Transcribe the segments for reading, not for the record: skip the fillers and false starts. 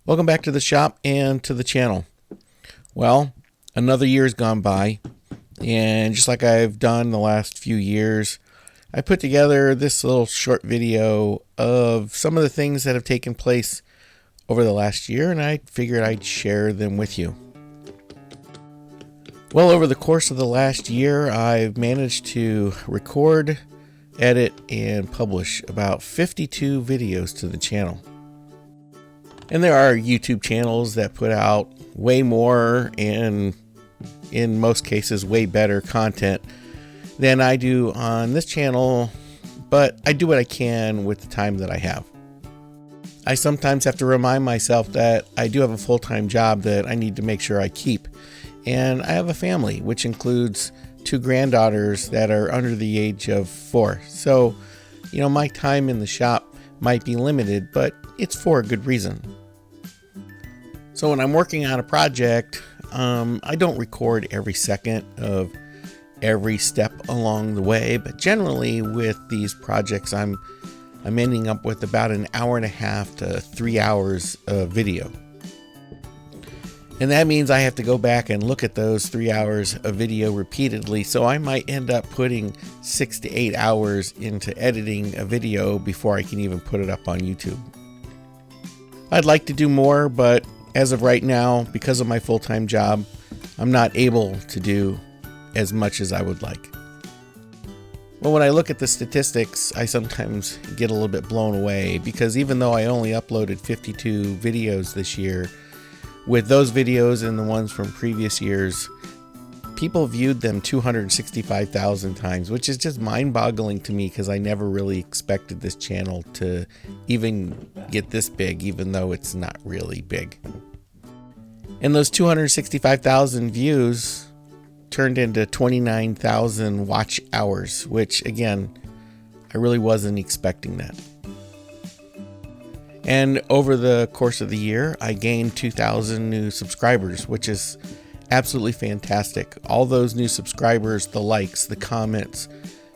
Welcome back to the shop and to the channel. Well, another year's gone by, and just like I've done the last few years, I put together this little short video of some of the things that have taken place over the last year, and I figured I'd share them with you. Well, over the course of the last year, I've managed to record, edit, and publish about 52 videos to the channel. And there are YouTube channels that put out way more and in most cases way better content than I do on this channel, but I do what I can with the time that I have. I sometimes have to remind myself that I do have a full-time job that I need to make sure I keep. And I have a family, which includes 2 granddaughters that are under the age of 4. So, my time in the shop might be limited, but it's for a good reason. So when I'm working on a project, I don't record every second of every step along the way, but generally with these projects, I'm ending up with about an hour and a half to 3 hours of video. And that means I have to go back and look at those 3 hours of video repeatedly. So I might end up putting 6 to 8 hours into editing a video before I can even put it up on YouTube. I'd like to do more, but as of right now, because of my full-time job, I'm not able to do as much as I would like. Well, when I look at the statistics, I sometimes get a little bit blown away because even though I only uploaded 52 videos this year, with those videos and the ones from previous years, people viewed them 265,000 times, which is just mind-boggling to me because I never really expected this channel to even get this big, even though it's not really big. And those 265,000 views turned into 29,000 watch hours, which again, I really wasn't expecting that. And over the course of the year, I gained 2,000 new subscribers, which is absolutely fantastic. All those new subscribers, the likes, the comments,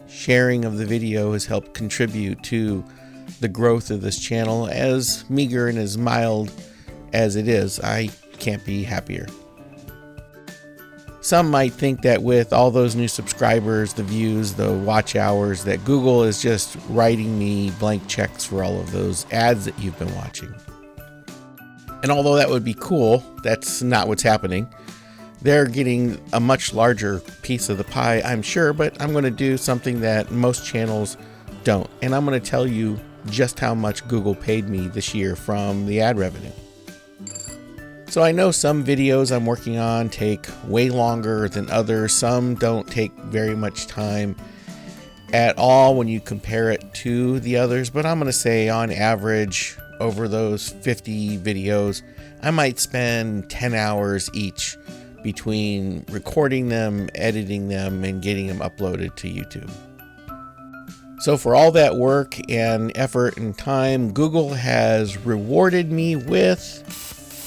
sharing of the video has helped contribute to the growth of this channel. As meager and as mild as it is, I can't be happier. Some might think that with all those new subscribers, the views, the watch hours, that Google is just writing me blank checks for all of those ads that you've been watching. And although that would be cool, that's not what's happening. They're getting a much larger piece of the pie, I'm sure, but I'm going to do something that most channels don't. And I'm going to tell you just how much Google paid me this year from the ad revenue. So I know some videos I'm working on take way longer than others. Some don't take very much time at all when you compare it to the others. But I'm going to say on average, over those 50 videos, I might spend 10 hours each between recording them, editing them, and getting them uploaded to YouTube. So for all that work and effort and time, Google has rewarded me with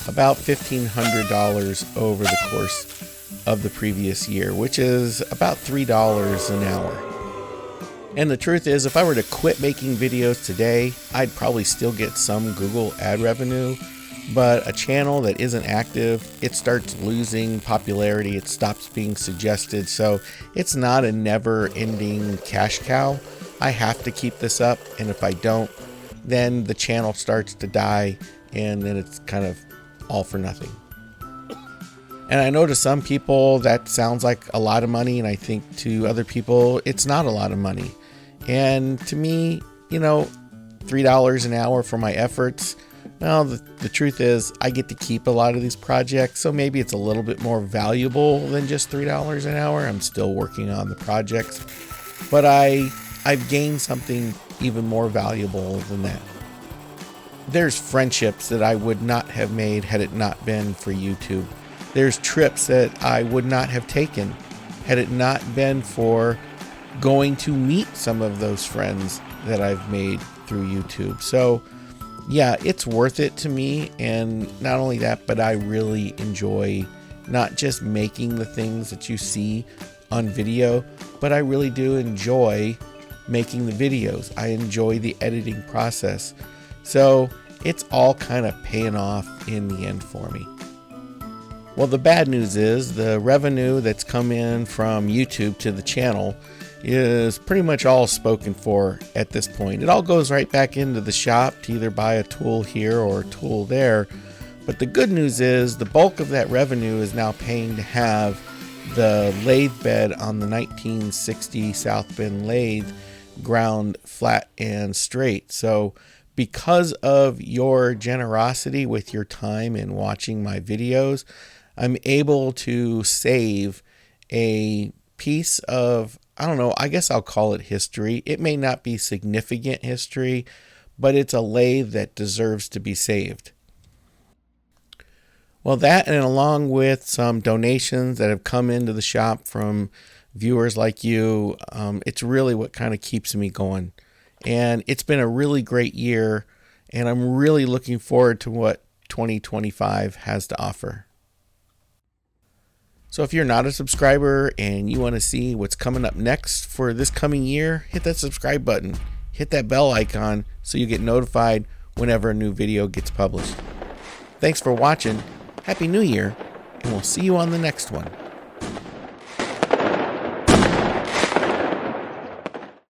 about $1,500 over the course of the previous year, which is about $3 an hour. And the truth is, if I were to quit making videos today, I'd probably still get some Google ad revenue, but a channel that isn't active, it starts losing popularity, it stops being suggested, so it's not a never-ending cash cow. I have to keep this up, and if I don't, then the channel starts to die, and then it's kind of all for nothing. And I know to some people that sounds like a lot of money, and I think to other people it's not a lot of money. And to me, $3 an hour for my efforts, well, the truth is I get to keep a lot of these projects, so maybe it's a little bit more valuable than just $3 an hour. I'm still working on the projects, but I've gained something even more valuable than that. There's friendships that I would not have made had it not been for YouTube. There's trips that I would not have taken had it not been for going to meet some of those friends that I've made through YouTube. So yeah, it's worth it to me. And not only that, but I really enjoy not just making the things that you see on video, but I really do enjoy making the videos. I enjoy the editing process. So it's all kind of paying off in the end for me. Well, the bad news is the revenue that's come in from YouTube to the channel is pretty much all spoken for at this point. It all goes right back into the shop to either buy a tool here or a tool there. But the good news is the bulk of that revenue is now paying to have the lathe bed on the 1960 South Bend lathe ground flat and straight. So because of your generosity with your time in watching my videos, I'm able to save a piece of, I don't know, I guess I'll call it history. It may not be significant history, but it's a lathe that deserves to be saved. Well, that, and along with some donations that have come into the shop from viewers like you, it's really what kind of keeps me going. And it's been a really great year, and I'm really looking forward to what 2025 has to offer. So if you're not a subscriber and you want to see what's coming up next for this coming year, hit that subscribe button, hit that bell icon so you get notified whenever a new video gets published. Thanks for watching. Happy New Year, and we'll see you on the next one.